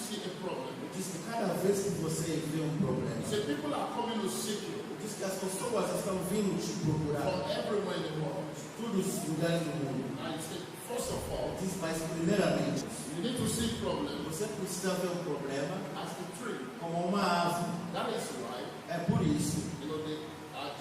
see a problem, Diz que cada vez que você vê problema, you say people are coming to seek you diz que as pessoas estão vindo te procurar from everywhere in the world. todos os lugares do mundo. And you say, first of all, Diz, mas primeiramente, you need to see problems você precisa ver problema as the tree. como uma árvore. That is why, É por isso,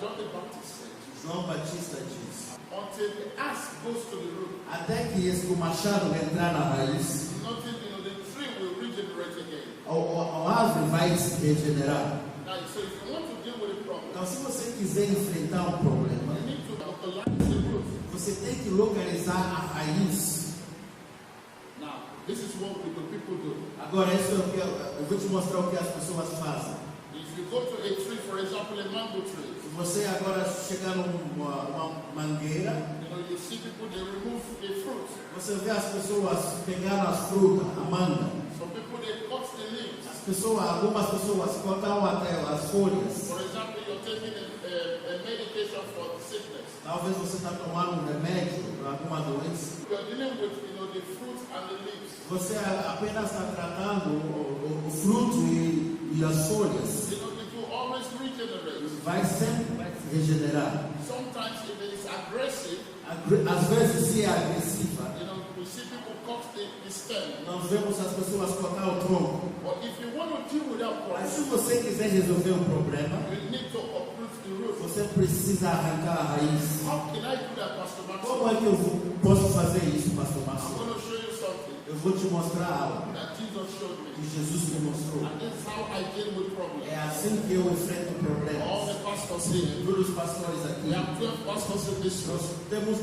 John the Baptist said, João Batista diz, until the axe goes to the root, até que o machado entrar na raiz, nothing, the tree will regenerate again. a árvore vai se regenerar. Now, so if you want to deal with a problem, Então, se você quiser enfrentar problema, you need to localize the root. você tem que localizar a raiz. Now, this is what the people do. Agora, isso é o que eu vou te mostrar o que as pessoas fazem. If you go to a tree, for example, a mango tree, Se você agora chegar numa mangueira, you see people, they remove the fruit. você vê as pessoas pegando as frutas, a manga. Some people, they cut the leaves. Algumas pessoas cortam até as folhas. For example, you're taking a medication for sickness. Talvez você está tomando remédio para alguma doença. You are dealing with, the fruit and the leaves. Você apenas está tratando o fruto e as folhas. It will always regenerate. Vai sempre se regenerar. Sometimes if it is aggressive, Às vezes, se é agressiva, we see people cut the stem. nós vemos as pessoas cortar o tronco. But if you want to deal with that Mas se problem, você quiser resolver um problema, you need to uproot the root. você precisa arrancar a raiz. How can I do that, Pastor Como Maxwell? é que eu posso fazer isso, Pastor I'm Márcio? going to show you something Eu vou te mostrar algo that Jesus showed me. que Jesus me mostrou. And this is how I deal with problems. É assim que eu enfrento All problemas. the pastors here. Todos os pastores aqui. We have 12 pastors in this Nós room. temos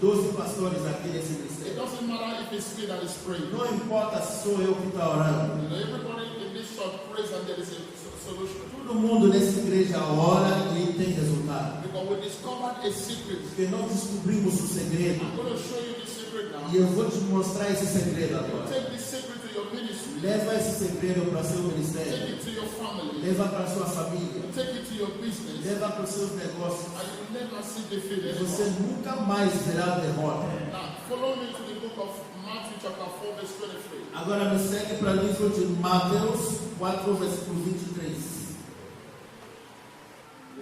12 pastores aqui nesse It ministério. doesn't matter if it's me that is praying. Não importa se sou eu que estou orando. Everybody in this church prays and there is a solution. Todo mundo nessa igreja ora e tem resultado. Because we discovered a secret. Porque nós descobrimos o segredo. I'm going to show you the secret now. E eu vou te mostrar esse segredo agora. Take this secret to your ministry. Leva esse segredo para seu Take ministério. it to your family. Leva para sua família. Take it to your business. Leva para os seus negócios. And you will never see defeat E você anymore. nunca mais verá derrota. Now, follow me to the book of Matthew chapter 4 verse 23. Agora me segue para o livro de Mateus 4, versículo 23.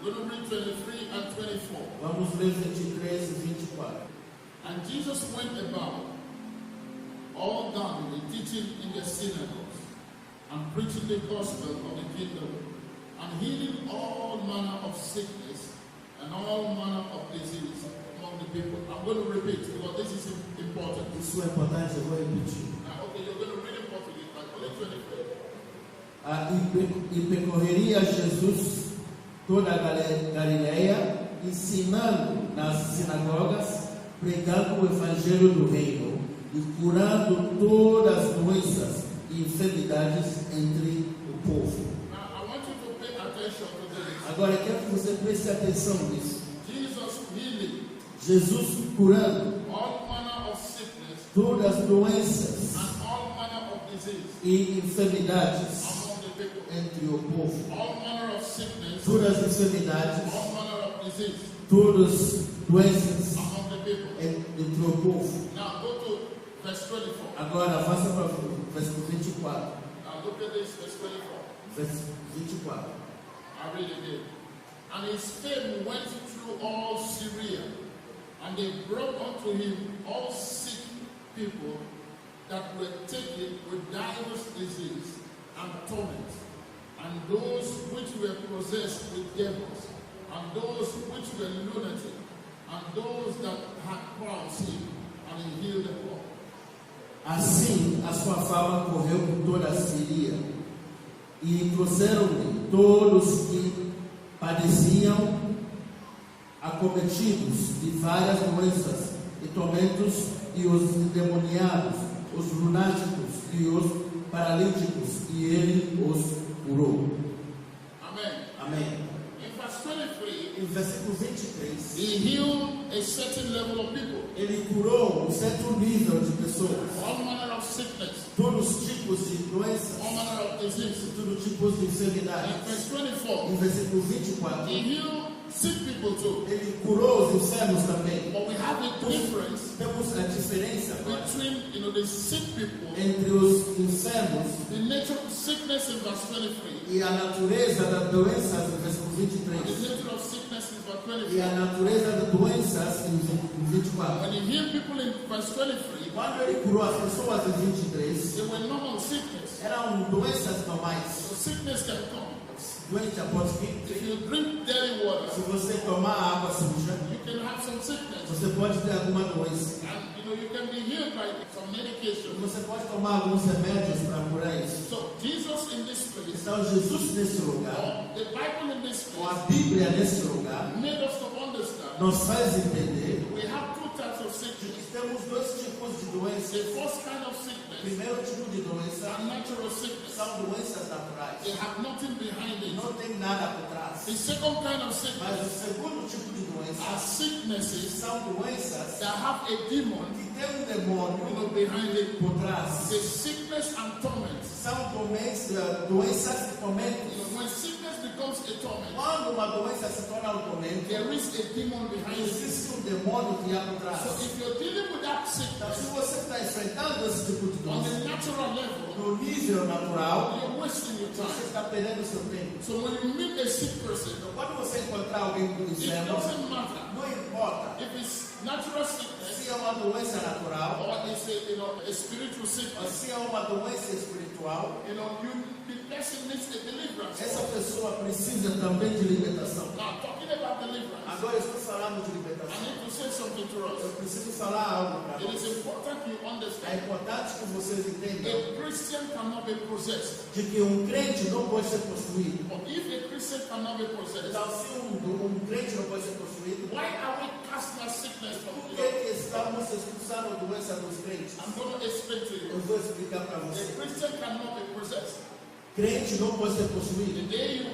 We're going to read 23 and 24. Vamos ler 23 e 24. And Jesus went about all Galilee, teaching in the synagogues, and preaching the gospel of the kingdom, and healing all manner of sickness and all manner of disease among the people. I'm going to repeat because this is important. Isso é importante, eu vou repetir. Okay, you're going to read in Portuguese, but only 23. E percorreria Jesus toda a Galileia, ensinando nas sinagogas, pregando o evangelho do reino e curando todas as doenças e enfermidades entre o povo. Now, I want you to pay attention to this. Agora eu quero que você preste atenção nisso. Jesus healing Jesus curando all manner of sickness todas as doenças and all manner of disease e enfermidades among the people. entre o povo. All manner of sickness, Todas as enfermidades, all manner of disease todas as doenças among the people. entre o povo. Now go to verse 24. Agora avança para o versículo 24. Now look at this, verse 24. Versículo 24. I read it again. And his fame went through all Syria, and they brought unto him all sick people that were taken with divers disease and torment, and those which were possessed with devils, and those which were lunatic, and those that had palsy, and he healed them all. Assim a sua fama correu por toda a Síria, e trouxeram-lhe todos que padeciam, acometidos de várias doenças e tormentos, e os endemoniados, os lunáticos e os paralíticos, e ele os curou. Amen. Amém. In verse 23, Em versículo 23, he healed a certain level of people, ele curou um certo nível de pessoas, all manner of sickness, todos os tipos de doenças, all manner of disease. todos os tipos de In enfermidades. verse 24, Em versículo he 24, healed sick people too. Ele curou os enfermos também. But we have a difference Temos a diferença between, the sick people, entre os enfermos the nature of sickness in verse 23, e a natureza das doenças, no versículo the 23. nature of sickness in verse E a 24. natureza das doenças em 24. When you hear people in verse 23, Quando ele curou as pessoas em 23, they were normal sickness. eram doenças normais. So sickness can come. Doente após vir. If you drink dirty water, Se você tomar água suja, you can have some sickness. você pode ter alguma doença. And you can be healed by some medication. Você pode tomar alguns remédios para curar isso. So Jesus in this place, Então, Jesus nesse lugar, or the Bible in this ou a place, Bíblia nesse lugar, made us to understand nos faz entender we have two types of sickness. que temos dois tipos de The doenças. first kind of O sickness primeiro tipo de doença are natural sickness. são doenças naturais. They have nothing behind it. Não tem nada por trás. The second kind of Mas sickness o segundo tipo de doença are sicknesses são doenças that have a demon, que tem um demônio behind it. por trás. The sickness and torment. São doenças de tormento. When sickness becomes a torment, Quando uma doença se torna um tormento, there is a demon behind it. existe um demônio que há por trás. So if you're dealing with that Então, se sickness você está enfrentando esse tipo de on doença, the natural level, no nível natural, you're wasting your você time. está perdendo seu tempo. So when you meet a sick person, Então, quando você encontrar alguém com it enfermo, doesn't matter não importa if it's natural sickness se é uma doença natural or it's a spiritual ou sickness. se é uma doença espiritual, The person needs a deliverance. essa pessoa precisa também de libertação. Now, talking about deliverance, Agora eu estou falando de I libertação. need to say something to Eu us. preciso falar algo para It is vocês. important you É understand importante que vocês entendam a Christian cannot be possessed. de que um crente não pode ser possuído. But if a Christian cannot be possessed, Então, se um crente não pode ser possuído, why are we casting out sickness from por the que estamos expulsando a doença dos crentes? I'm going to explain to you. Eu vou explicar para A vocês. Christian cannot be possessed. Crente não pode ser The possuído. day you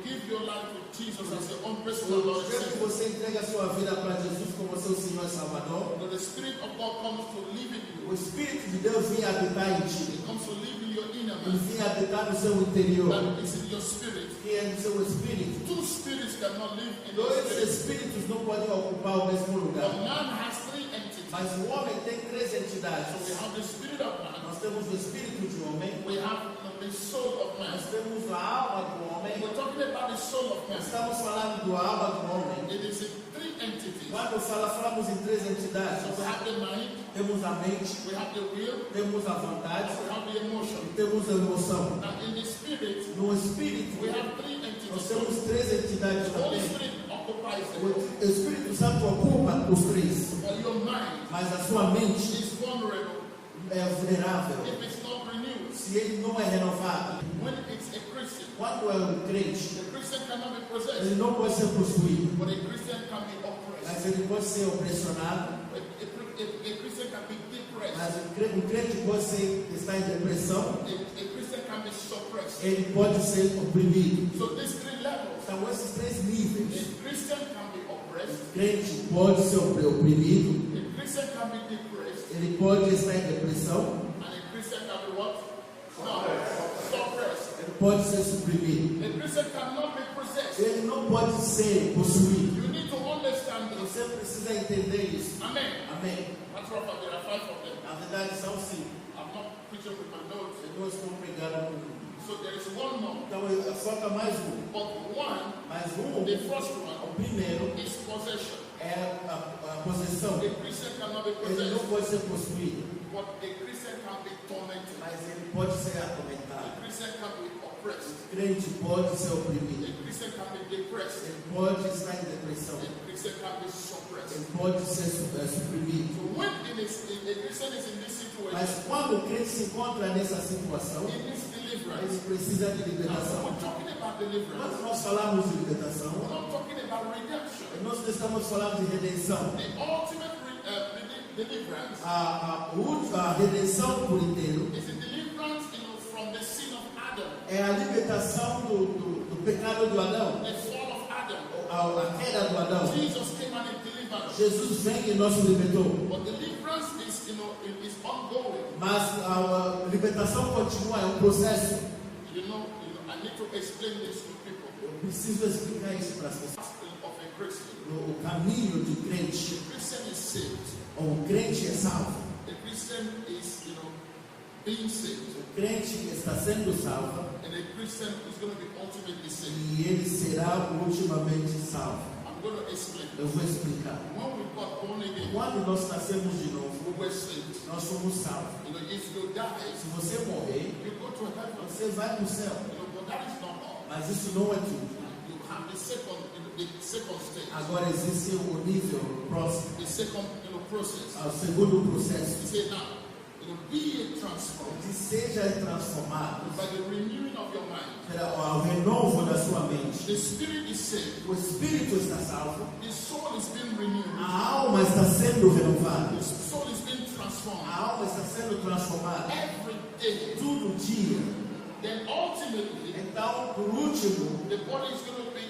give your life to Jesus as your own personal O Lord and dia que Savior, você entrega a sua vida para Jesus como seu Senhor e Salvador, the Spirit of God comes to live in you. o Espírito de Deus vem habitar em ti. It comes to live in your inner Ele man. vem habitar no seu interior, That is in your spirit. que é no seu espírito. Two spirits cannot live in your Dois spirit. espíritos não podem ocupar o mesmo A lugar. man has three entities. Mas o homem tem três So we entidades. have the spirit of man, Nós temos o espírito de homem, we have the soul of man. nós temos a alma do homem. We're talking about the soul of man. Estamos falando da alma do homem. It is in three entities. Quando falamos em três So entidades, we have the mind, temos a mente, we have the will, temos a vontade we have the emotion. e temos a emoção. And in the spirit, No espírito, we have three nós entities. temos três entidades The Holy também. Spirit occupies O them. Espírito Santo ocupa os três, But your mind mas a sua mente is vulnerable é vulnerável if it's not renewed. se ele não é renovado. When it's a Christian, Quando é um crente, the Christian cannot be possessed, ele não pode ser possuído, but a Christian can be oppressed. mas ele pode ser opressionado, A Christian can be depressed. mas um crente pode estar em depressão, A Christian can be suppressed. ele pode ser oprimido. So these three levels, Então esses três níveis, a Christian can be oppressed, o crente pode ser oprimido, a Christian can be depressed, ele pode estar em depressão, and a Christian can be what? No, suppressed. ele pode ser suprimido. A Christian cannot be possessed. Ele não pode ser possuído. You need to understand this. Você precisa entender isso. Amen. Amém. That's what there are five of them. Na verdade são cinco. I'm not preaching with my notes. Eu não estou pregando com. So there is one more. Então falta mais um. But one, Mais um. the first one, O primeiro is possession. é a possessão. A Christian cannot be Ele não possessed, pode ser possuído, but a Christian can be tormented. mas ele pode ser A atormentado. Christian can be oppressed. O crente pode ser A oprimido. Christian can be depressed. Ele pode estar em depressão. A Christian can be suppressed. Ele pode ser suprimido. So when a Christian is in this situation, Mas quando o crente se encontra nessa situação, he needs deliverance. ele precisa de Now, libertação. we're talking about deliverance. Quando nós falamos de libertação, We're not talking about redemption. nós estamos falando de redenção. The ultimate deliverance A redenção por inteiro is the deliverance from the sin of Adam, é a libertação do pecado do Adão, the fall of Adam. a queda do Adão. Jesus came and he delivered us. Jesus vem e nos libertou. But deliverance is ongoing. Mas a libertação continua, é um processo. I need to explain this to people. Eu preciso explicar isso para as pessoas. Of Christian. O caminho de crente. The Christian is saved. O crente é salvo. The Christian is, being saved. O crente está sendo salvo. And a Christian is going to be ultimately saved. E ele será ultimamente salvo. I'm going to explain. Eu vou explicar. When we got born again, Quando nós nascemos de novo, we were saved. nós somos salvos. If you die, Se você morrer, you go to heaven. você vai para o céu. But that is not all. Mas isso não é tudo. You have the second stage. Agora existe o nível próximo, The second process. o segundo processo, He said now, be transformed que seja transformado by the renewing of your mind. ao renovo da sua mente. The spirit is saved. O espírito está salvo, The soul is being renewed. a alma está sendo renovada, The soul is being transformed a alma está sendo transformada every day. todo dia. Then ultimately, Então, por último, the body is going to be,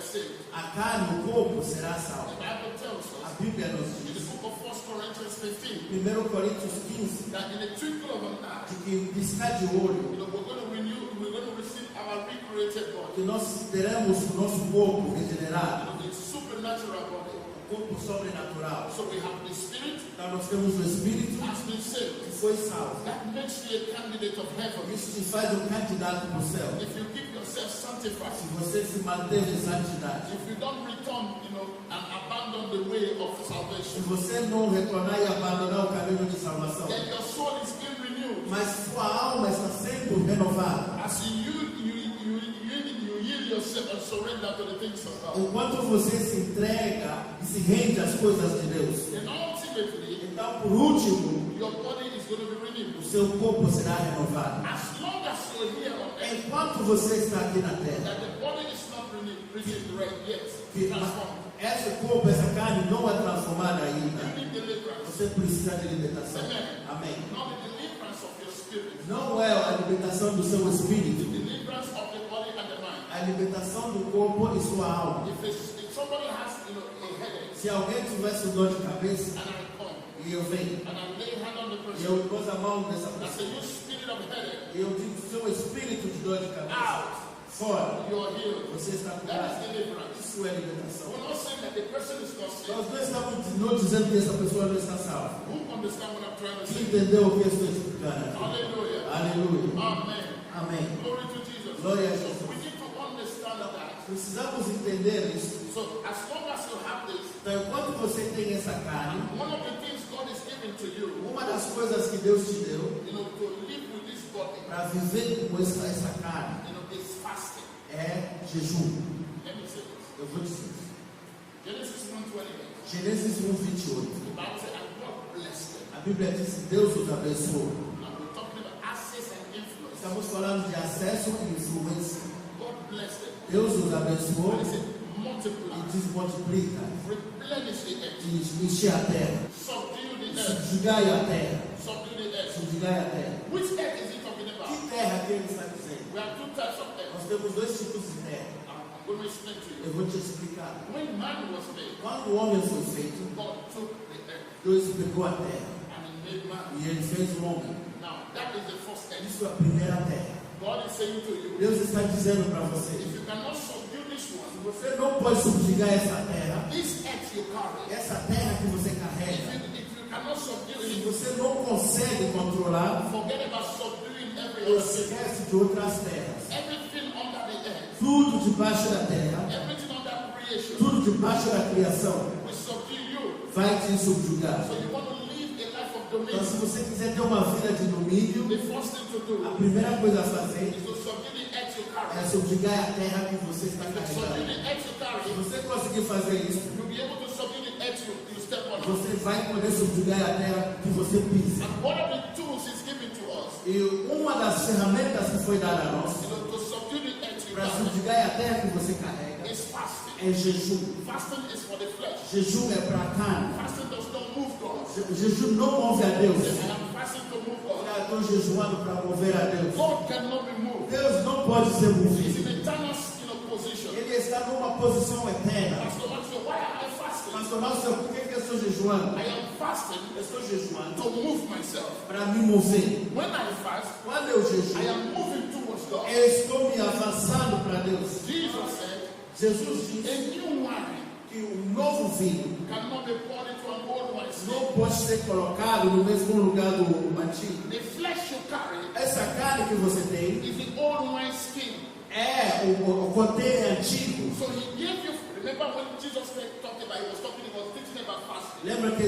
saved. a carne, o corpo será The salvo. Bible tells A us Bíblia nos in the diz, book of 1 Corinthians 15, 1 Coríntios 15, that in a twinkle of an eye, de que piscar de olho, we're going to receive our recreated body. que nós teremos o nosso corpo regenerado, The supernatural body. o corpo sobrenatural. So we have the spirit Então nós temos o Espírito has been saved. que foi salvo. That makes you a candidate of heaven. Isso te faz um candidato para o céu. If you keep yourself sanctified, Se você se manteve em santidade, if you don't return, and abandon the way of se salvation, você não retornar e abandonar o caminho de salvação, then your soul is being renewed. mas sua alma está sendo renovada. As you yield yourself and surrender to the things of God. Enquanto você se entrega e se rende às coisas de Deus, And ultimately, então por último, your body is going to be renewed. o seu corpo será renovado. As long as you're here on earth, Enquanto você está aqui na terra, that the body is not renewed right yet, que transformed. esse corpo, essa carne não é transformada ainda, You need deliverance. você precisa de libertação. Amen. Amém. Not the deliverance of your spirit. Não é a libertação do seu espírito, Deliverance of the body and the mind. a libertação do corpo e sua alma. If somebody has, a headache, Se alguém tivesse dor de cabeça and I come, e eu venho, and I lay hand on the e person, eu pôs a mão nessa and I pessoa, say, you spirit of headache, e eu digo, seu espírito de dor de cabeça, out. fora, You are healed. você está That curado. is deliverance. Isso é libertação. We're not saying that the person is not saved. Nós não estamos não dizendo que essa pessoa não está salva. Who understand what I'm trying to Você say? entendeu o que eu estou explicando aqui? Hallelujah. Aleluia. Amen. Amém. Glory to Jesus. Glória a So Jesus. we need to understand that. Precisamos entender isso. So as long as you have this, Então, enquanto você tem essa carne, one of the things God is giving to you, uma das coisas que Deus te deu to live with this body, para viver com essa carne is fasting. é jejum. Let me say this. Eu vou dizer isso. Genesis 1:28. Gênesis 1:28. The Bible says, and God blessed them. A Bíblia diz que Deus os abençoou. Now we're talking about access and influence. Estamos falando de acesso e influência. God blessed them. Deus os abençoou And he said, e multiply, diz multiplica, replenish the earth, diz encher a terra, subdue the earth, subjugai a terra, subdue the earth. subjugai a terra. Which earth is he talking Que about? terra que ele está dizendo? We have two types of earth. Nós temos dois tipos de terra. I'm going to explain to you. Eu vou te explicar. When man was made, Quando o homem foi feito, God took the earth Deus pegou a terra and he made man. e ele fez o homem. Now, that is the first earth. Isso é a primeira terra. God is saying to you, Deus está dizendo para você: if you cannot subdue this one, você não pode subjugar essa terra, this earth you carry, essa terra que você if carrega. you cannot subdue Se it, você não consegue controlar, forget about subduing every other thing. esquece de outras terras. Everything under the earth, Tudo debaixo da terra, everything under creation, tudo debaixo da criação will subdue you. vai te subjugar. So you want to live a life of Então, se dominion. você quiser ter uma vida de domínio, The first thing to a do primeira coisa a fazer is to subdue the earth you é carry. subjugar a terra que você está If you subdue carregando. the earth you Se carry, você conseguir fazer isso, you'll be able to subdue the earth you step on. você vai poder subjugar a terra que você pisa. And one of the tools is given to us, E uma das ferramentas que foi dada a nós to subdue the earth you para carry, subjugar a terra que você carrega is fasting. é jejum. Fasting is for the flesh. Jejum é para a carne. Fasting does not move God. Jejum não move a Deus. I am fasting to move God. Eu estou jejuando para mover a Deus. God cannot be moved. Deus não pode ser He's movido. in eternal position. Ele está numa posição eterna. Pastor Maxwell, why am I fasting? Pastor Márcio, por que eu estou jejuando? I am fasting Eu estou jejuando to move myself. para me mover. When I fast, Quando eu I jejuo, am moving towards God. eu estou me avançando para Deus. Jesus said, Jesus diz a new wine que o novo vinho cannot be poured into an old wine skin. não pode ser colocado no mesmo lugar do antigo. The flesh you carry Essa carne que você tem is the old wine skin. é o container antigo. So he gave you, remember when Jesus talked about, he was teaching about fasting. Lembra que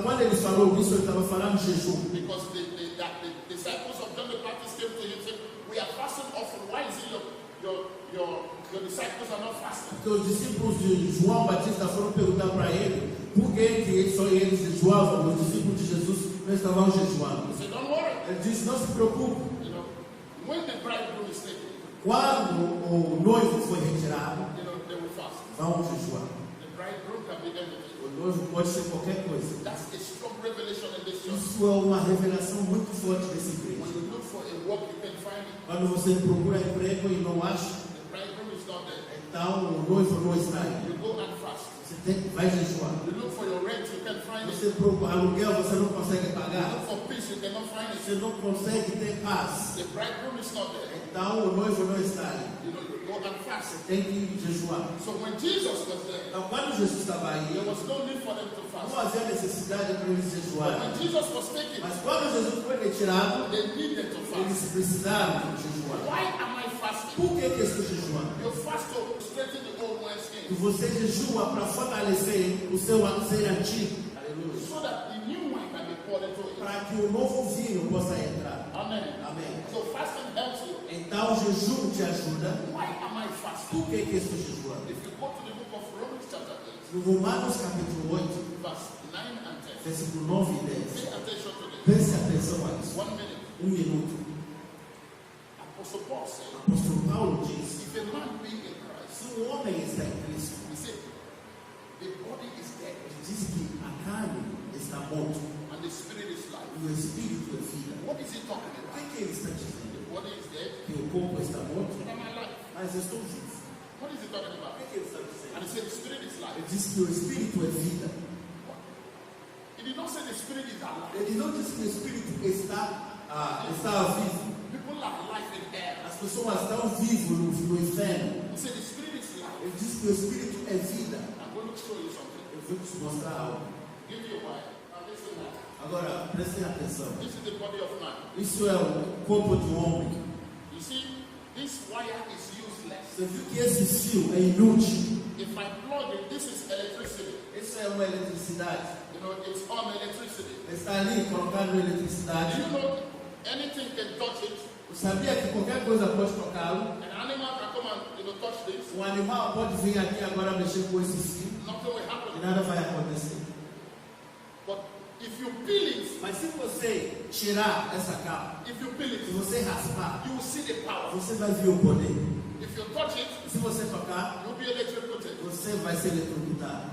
quando ele falou isso, ele estava falando de jejum. Because the disciples of John the Baptist came to him and said, we are fasting often. Why is it your disciples are not fasting? Porque os discípulos de João Batista foram perguntar para ele por que só eles jejuavam, os discípulos de Jesus não estavam jejuando. He said, don't worry. Ele disse, não se preocupe. You know, when the bridegroom is taken, Quando o noivo foi retirado, they will fast. vão jejuar. The bridegroom can be anything. O noivo pode ser qualquer coisa. That's a strong revelation in this church. Isso é uma revelação muito forte desse When igreja. you look for a work, you can find it. Quando você procura emprego e não acha, The bridegroom is not there. então o noivo não está aí. You go and fast. Você vai jejuar. You look for your rent, you can find it. Você procura aluguel, você não consegue You pagar. look for peace, you cannot find it. Você não consegue ter paz. The bridegroom is not there. Então o noivo não está aí. You know, you go and fast. Você tem que jejuar. So when Jesus was there, Então quando Jesus estava aí, there was no need for them to não fast. havia necessidade para eles But jejuarem. when Jesus was taken, Mas quando Jesus foi retirado, they needed to fast. eles precisaram jejuar. Why am I fasting? Por que eu estou jejuando? You fast to strengthen the old wine E skin, você jejua para fortalecer o seu ser antigo. Aleluia. so that the new wine can be poured into it. Para que o novo vinho possa entrar. Amen. Amém. So fasting helps you. Então o jejum te ajuda. Why am I fasting? Por que eu estou jejuando? If you go to the book of Romans chapter 8, No Romanos capítulo 8, verse 9 and 10, versículo 9 e 10. pay attention to this. Preste atenção a isso. 1 minute. Minuto. Apostle Paul said, O apóstolo Paulo diz: if a man be in Christ, se o homem está em Cristo, he said, the body is dead ele diz que a carne está morta and the spirit is life. e o espírito é vida. What is he talking O about? que ele está dizendo? The body is dead, Que o corpo está morto, but I'm alive. mas eu estou vivo. What is he talking about? O que ele está dizendo? And he said, the spirit is life. Ele diz que o espírito é vida. He did not say the spirit is alive. Ele não diz que o espírito está vivo. People have life in air. As pessoas estão vivas no inferno. He said, the spirit is life. Ele diz que o espírito é vida. I'm going to show you something. Eu vou te mostrar algo. Give you a wine. Now listen now. Agora, prestem atenção. This is the body of man. Isso é o corpo de um homem. You see, this wire is useless. Você viu que esse fio é inútil. If I plug it, this is electricity. Isso é uma eletricidade. You know, it's on electricity. Está ali colocado na Do eletricidade. you know anything can touch it? Você sabia que qualquer coisa pode tocá-lo? An animal can come and touch this. Um animal pode vir aqui agora mexer com esse fio Nothing will e happen. nada vai acontecer. But if you peel it, Mas se você tirar essa capa, if you peel se it, você raspar, you will see the power. você vai ver o poder. If you touch it, Se você tocar, you'll be electrocuted. você vai ser eletrocutado.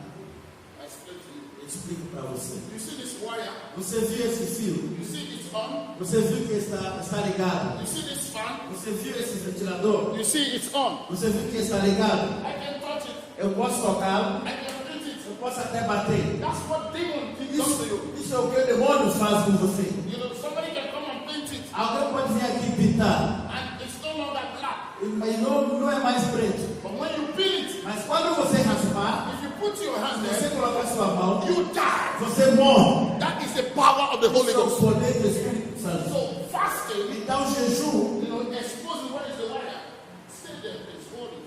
I explain to you. Eu explico para você. You see this wire? Você viu esse fio? You see it's on? Você viu que está ligado? You see this fan? Você viu esse ventilador? You see it's on? Você viu que está ligado? I can touch it. Eu posso tocá-lo, I can hit it. eu posso até bater. That's what demon does to you. Isso é o que o demônio faz com você. You know, somebody can come and paint it, Alguém pode vir aqui pintar, and it's no longer black. mas não é mais preto. But when you peel it, Mas quando você raspar, if you put your hand se você there, colocar sua mão, you die. você morre. That is the power of the Holy Isso é o Ghost. poder do Espírito Santo. So fasting, Então, jejum, you know, exposes what is the wire. Stay there, it's holding.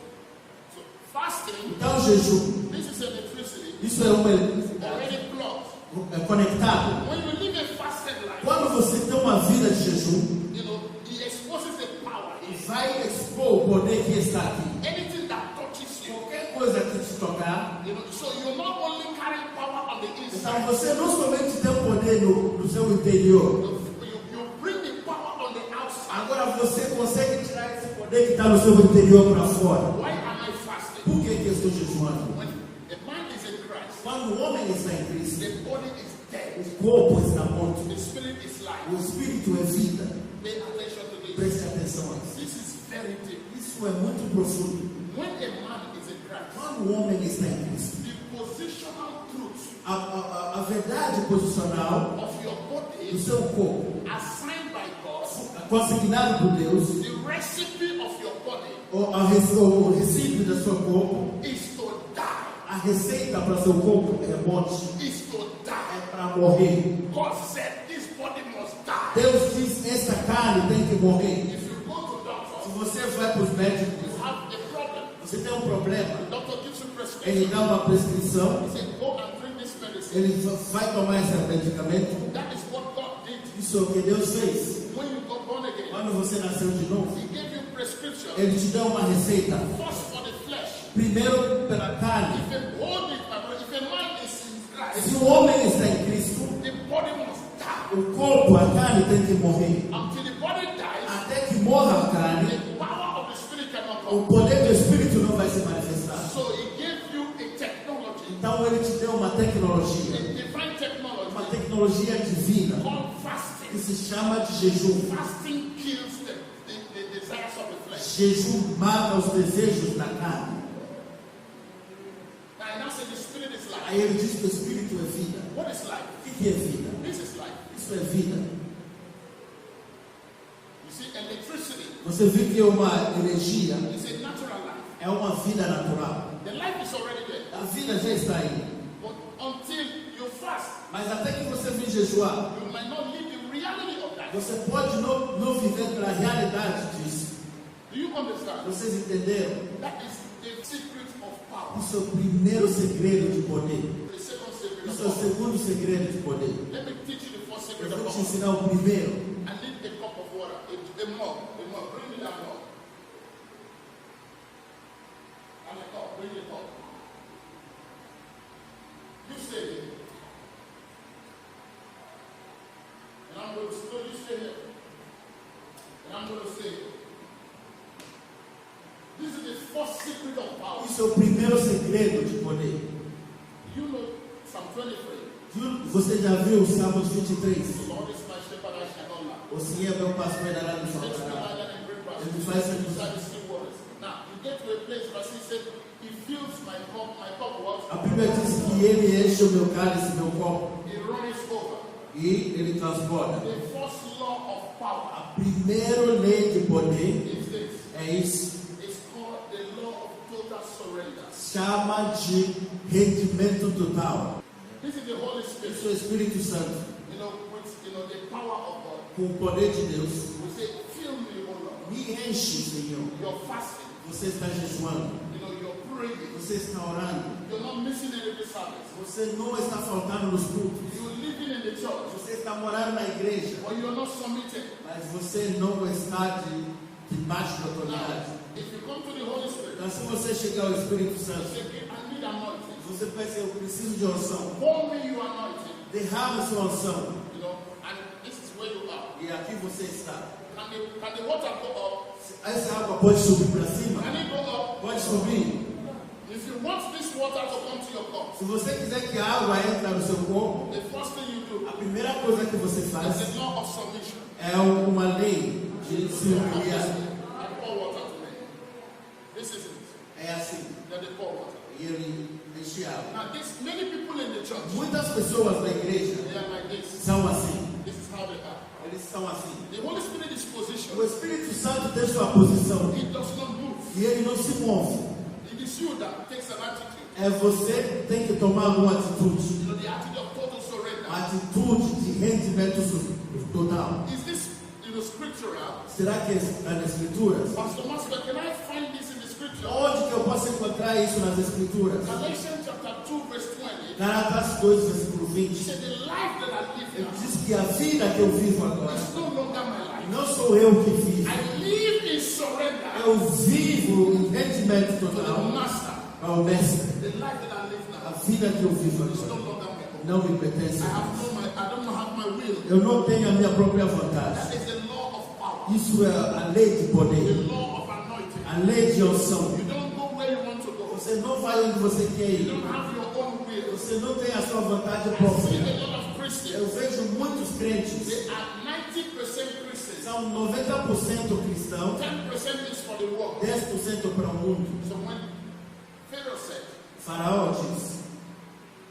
So fasting, então jejum, this is electricity isso é uma eletricidade already plugged. conectado. When you live a fasted life, Quando você tem uma vida de jejum, you know, it exposes the power. vai expor o poder que está aqui. Anything that touches you, Qualquer coisa que te tocar, you know, so you're not only carrying power on the então inside, você não somente tem o poder no seu interior, you bring the power on the outside. agora você consegue tirar esse poder que está no seu interior para fora. Why am I fasting? Por que eu estou jejuando? When a man is in Christ, Quando o homem está em Cristo, the body is dead, o corpo está morto, the spirit is life. o espírito é vida. Pay attention to this. Preste atenção a isso. This is very deep. Isso é muito profundo. When a man is in Christ, Quando o homem está em Cristo, the positional truth a verdade posicional of your do body, seu corpo, assigned by God, consignado por Deus, the recipe of your body, o recibo do seu corpo, is to die. a receita para seu corpo é morte, Is to die. é para morrer. God said this body must die. Deus diz: esta carne tem que morrer. If you go to Se doctor, você vai para os médicos, you have a problem. você tem um problema, The doctor gives you prescription. ele dá uma prescrição, He said, go and drink this medicine. ele vai tomar esse medicamento. That is what God did. Isso é o que Deus fez. When you got born again, Quando você nasceu de novo, He gave you prescription. ele te dá uma receita. First for the flesh. Primeiro pela carne. If a body, if a man is in Christ, Se o homem está em Cristo, the body must die. o corpo, a carne tem que morrer. Until the body dies, Até que morra a carne, the power of the Spirit cannot o come. poder do Espírito não vai se manifestar. So He gave you a technology, Então ele te deu uma a tecnologia, divine technology uma tecnologia divina, called que fasting. se chama de jejum. Fasting kills the desires of the flesh. Jejum mata os desejos da carne. And now say the Spirit is life. Aí ele diz que o Espírito é vida. What is life? O que é vida? This is life. Isso é vida. You see, electricity Você vê que é uma energia, is a natural life. é uma vida natural. The life is already there. A vida já está aí. But until you fast, Mas até que você vem jejuar, you might not live the reality of that. você pode não viver pela realidade disso. Do you understand? Vocês entenderam? That is the secret of power. Isso é o primeiro segredo de poder. The second secret Isso of é o power. segundo segredo de poder. Let me teach you the first secret Eu of vou te power. ensinar o primeiro. I need a cup of water, a mug. Bring me that mug. And a cup. Bring the cup. You stay here. And I'm going to slowly stay here. And I'm going to say, this is the first secret of power. Isso é o primeiro segredo de poder. You know Psalm 23. Você já viu o Salmo 23? The Lord is my shepherd, I shall not lack. O Senhor é meu pastor e dará me He makes me faltará. lie down in green pastures. Ele faz Beside the still waters. Now, you get to a place where He said, He fills my cup what? A Bíblia diz que ele enche o meu cálice, meu copo, He runs over. e ele transborda. The first law of power A primeira lei de poder is this. é isso. It's called the law of total surrender. Chama de rendimento total. This is the Holy Spirit. Isso é o Espírito Santo. With the power of God. Com o poder de Deus. We say, fill me, O Lord. Me enche, Senhor. You're fasting. Você está jejuando. You're praying. Você está orando. You're not missing any of the service. Você não está faltando nos cultos. You're living in the church. Você está morando na igreja. But you're not submitted. Mas você não está debaixo da Now, autoridade. if you come to the Holy Spirit, Então, se você chegar ao Espírito you Santo, say, I need anointing. você pensa, eu preciso de unção. Pour me your anointing. Derrama sua unção. And this is where you are. E aqui você está. Can the water go up? Essa água pode subir para cima? Can it go up? Pode subir. If you want this water to come to your cup, Se você quiser que a água entre no seu corpo, the first thing you do a primeira coisa que você faz is the law of submission. é uma lei de se humilhar. And pour water to me. This is it. É assim. Then they pour water. E ele enche água. Now, many people in the church, Muitas pessoas na igreja they are like this. são assim. This is how they are. Eles são assim. The Holy Spirit is O positioned. Espírito Santo tem sua posição. He does not move. E ele não se move. It is you that takes an attitude. É você que tem que tomar uma atitude. The attitude of total surrender. Uma atitude de rendimento total. Is this, scriptural? Será que está nas Escrituras? Pastor Master, can I find this in the scripture? Onde que eu posso encontrar isso nas Escrituras? Galatians chapter 2, verse 20. Gálatas 2, versículo He 20. said, the life that I live Ele now diz que a vida que eu vivo agora is no longer my life. não sou eu que vivo. I live in surrender Eu vivo em rendimento to the total Master. ao Mestre. The life that I live A now vida que eu vivo is no agora longer my own. não me pertence. I don't have my will. Eu não tenho a minha própria vontade. That is the law of power. Isso é a lei de The poder. law of anointing. A lei de unção. You don't go where you want to go. Você não vai onde você quer You ir. don't have your own will. Você não tem a sua vontade I see própria. a lot of Eu Christians. vejo muitos crentes. They are 90% Christians. São 90% cristãos, 10% is for the world. 10% para o mundo. So when Pharaoh said, Faraó diz: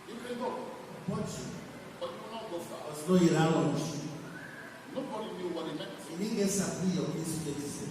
you can go, pode, but you will not go far. mas não irá longe. Nobody knew what it meant. E ninguém sabia o que isso quer dizer.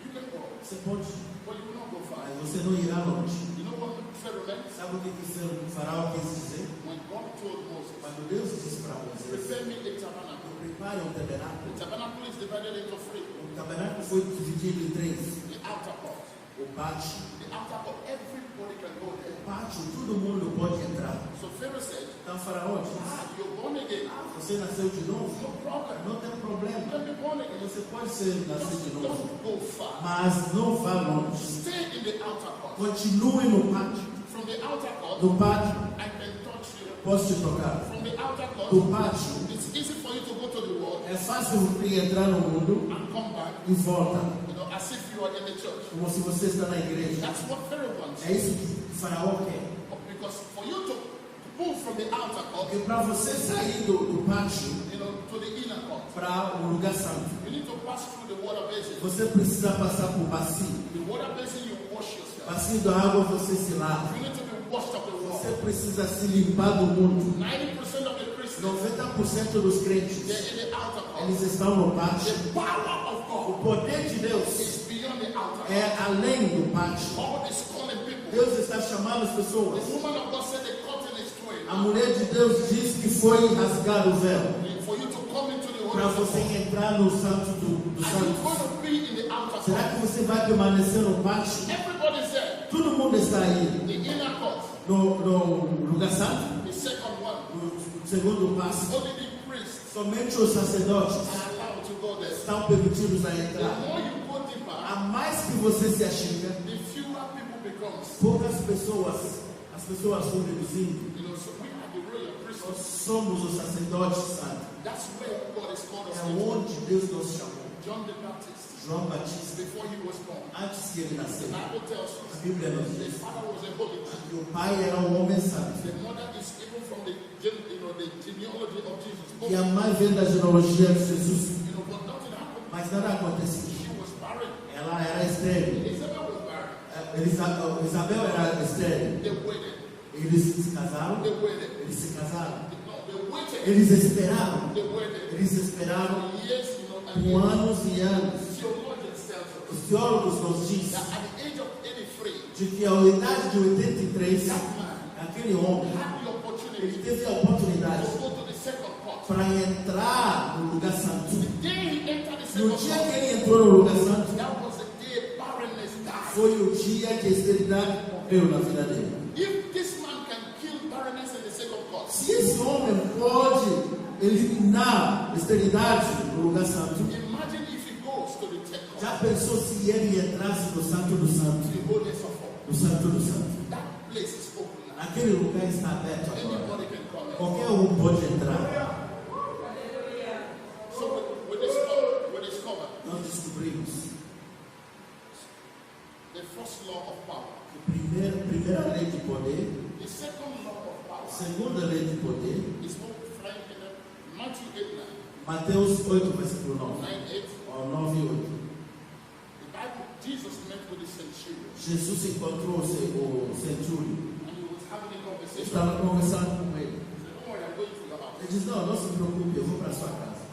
You can go, Você pode, but you far. Mas você não irá longe. You know what Pharaoh meant? Sabe o que o faraó quis dizer? When God told Moses, Quando Deus disse para Moisés, prepare me a tabernacle. prepare um tabernáculo. The tabernacle is divided into three. O tabernáculo foi dividido em três. The outer court. O pátio. The outer court, everybody can go there. O pátio, todo mundo pode entrar. So Pharaoh said, Então o faraó disse, you're born again. você nasceu de novo? No problem. Não tem problema. You can be born again. Você pode ser nascido de novo. Don't go far. Mas não vá longe. Stay in the outer court. Continue no pátio. From the outer court, No pátio, I can touch you. posso te tocar. From the outer No court, pátio, it's easy for you to go to the world é fácil entrar no mundo and come back, e volta. you know, as if you are in the church. Como se você está na igreja. That's what Pharaoh wants. É isso que o faraó quer. Because for you to move from the outer court, Porque para você sair do pátio you know, to the inner court, para o lugar santo, you need to pass through the water basin. você precisa passar por bacio. The water basin, you wash yourself. Bacio da água você se lava. You need to be washed of the Você water. precisa se limpar do mundo. 90% of the Christians, 90% dos crentes, they're in the outer court. eles estão no pátio. The power of O God poder de Deus is beyond the outer court. é além do pátio. God is calling people. Deus está chamando as pessoas. The woman of God said the curtain is torn. A mulher de Deus diz que foi rasgado o véu For you to come into the para holy você place. entrar no santo do Are you santos. going to be in the outer Será court? que você vai permanecer no pátio? Everybody's there. Todo mundo está aí The inner court, no lugar santo, the second one. no segundo passo. Only the priests Somente os sacerdotes are allowed to go there. estão permitidos a The entrar. more you go deeper, A mais que você se achega, the fewer people becomes. poucas pessoas, as pessoas vão reduzindo. You know, so we are the royal Nós priesthood. somos os sacerdotes santos. That's where God is called us É into. onde Deus nos chamou. John the Baptist, João Batista, before he was born, antes que ele the nasceu, Bible tells a us Bíblia nos the diz father was a holy man. que o pai era um homem santo. The mother is even from the the genealogy of Jesus. E a mãe vem da genealogia de Jesus, You know, but nothing happened. mas nada aconteceu. She was barren. Ela era estéril. Isabel was barren. Isabel era estéril. They waited. Eles se casaram. They waited. Eles se casaram. No, they waited. Eles esperaram. They waited. Eles esperaram For years, you know, and por years. anos e anos. Theologians tells us Os teólogos nos dizem that at the age of 83, de que a idade de 83, that man aquele homem, had the ele opportunity teve a oportunidade to go to the second court. para entrar no lugar santo. The day he entered the No second dia que court, ele entrou no lugar santo, that was the day barrenness died. foi o dia que a esterilidade morreu na vida dele. If this man can kill barrenness in the second court, Se esse homem pode eliminar a esterilidade no lugar santo, imagine if he goes to the third court, já pensou se ele entrasse no santo do santo? the holiest of all. No santo do santo. That place is open now. Aquele lugar está aberto agora. Anybody can come in. Qualquer um pode entrar. So we discover Nós descobrimos the first law of power. que a primeira lei de poder, The second law of a power segunda lei de poder, is what we find in Matthew 8:9. Mateus 8, versículo 9. 9:8. Ao 9 e 8. The Bible, Jesus met with the centurion Jesus encontrou o centúrio. and he was having a conversation. Estava conversando com ele. He said, don't worry, I'm going to your house. Ele diz, não se preocupe, eu vou para a sua casa.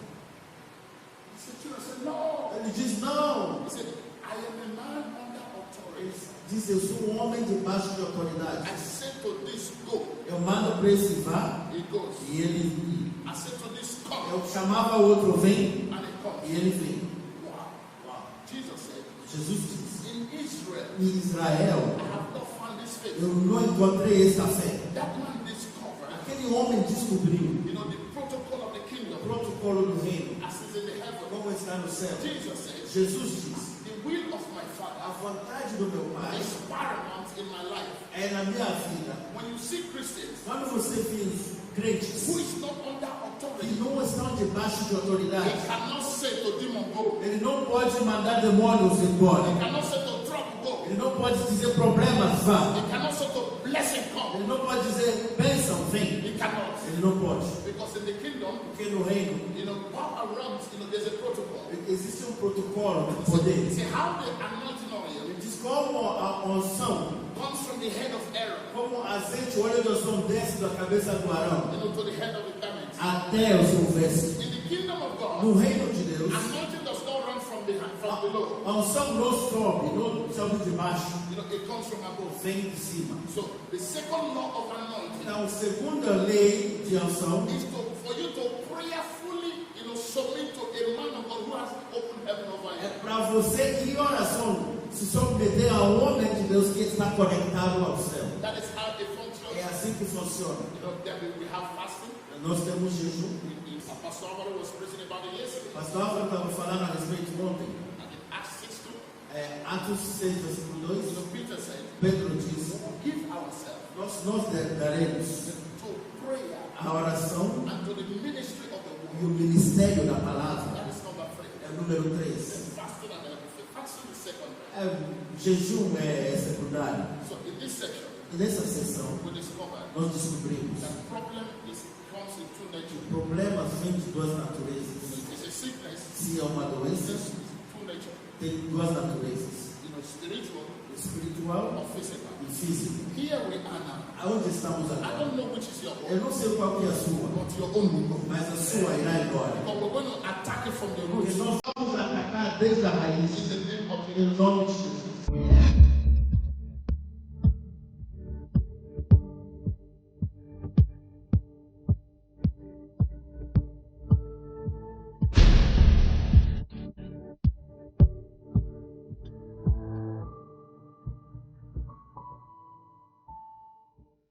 The centurion said, no. Ele diz, não. He said, I am a man under authority. Diz, eu sou um homem debaixo de I autoridade. said to this, go. Eu mando para esse vá, He goes. e ele ia. I said to this, come. Eu chamava o outro, vem, And he comes. e ele vem. Wow. Uau. Jesus said, Jesus diz, in Israel, em Israel, I have not found this faith. eu não encontrei esta fé. That man discovered, Aquele homem descobriu you know, the protocol of the o kingdom protocolo do reino, as is in the heaven. como está no céu. Jesus said, Jesus diz, the will of my Father a vontade do meu Pai is paramount in my life. é na minha vida. When you see Christians Quando você vê crentes who is not under que authority, não estão debaixo de they autoridade, cannot say to demon go. ele não pode mandar demônios embora. They cannot say to trouble go. Ele não pode dizer problemas vá. They cannot say to blessing come. Ele não pode dizer bênção vem. They cannot. Ele não pode. Because in the kingdom, Porque no reino you know, power runs, you know, there's a protocol. existe um protocolo de poder. See how the anointing oil Ele diz como a unção, comes from the head of Aaron, como o azeite, o óleo de unção desce da cabeça do Arão you know, to the head of the garment. até o seu veste. In the kingdom of God, No reino de Deus, anointing does not run from the hand, from from below. A unção não sobe, não sobe de baixo, It comes from above. vem de cima. So the second law of anointing Então, a segunda lei de unção is for you to prayerfully, submit to a man of God who has open heaven over é you. para você em oração se submeter ao homem de Deus que está conectado ao céu. That is how it functions. É assim que funciona. That we have fasting. Nós temos jejum. Pastor Alvaro was preaching about it yesterday. Pastor Álvaro estava falando a respeito ontem. And in Acts 6:2, Atos 6, versículo 2. Peter said, Pedro diz: give ourselves nós daremos to prayer a oração and to the ministry of the e word. o ministério da palavra. That is number 3. É o número 3. Fasting and fasting is second. Jejum é secundário. So in this section, E nessa sessão, we discover nós descobrimos that problem comes in two natures. problemas vêm de duas naturezas. It's a sickness. Se é uma doença, It's two natures. tem duas naturezas: Spiritual espiritual or physical. e física. Here we are now. Aonde estamos I agora? don't know which is your Eu own, não sei qual que é a sua, but your own will go. mas a sua irá embora. But we're going to attack it from the Porque root. nós vamos atacar desde a raiz, In the name of em nome de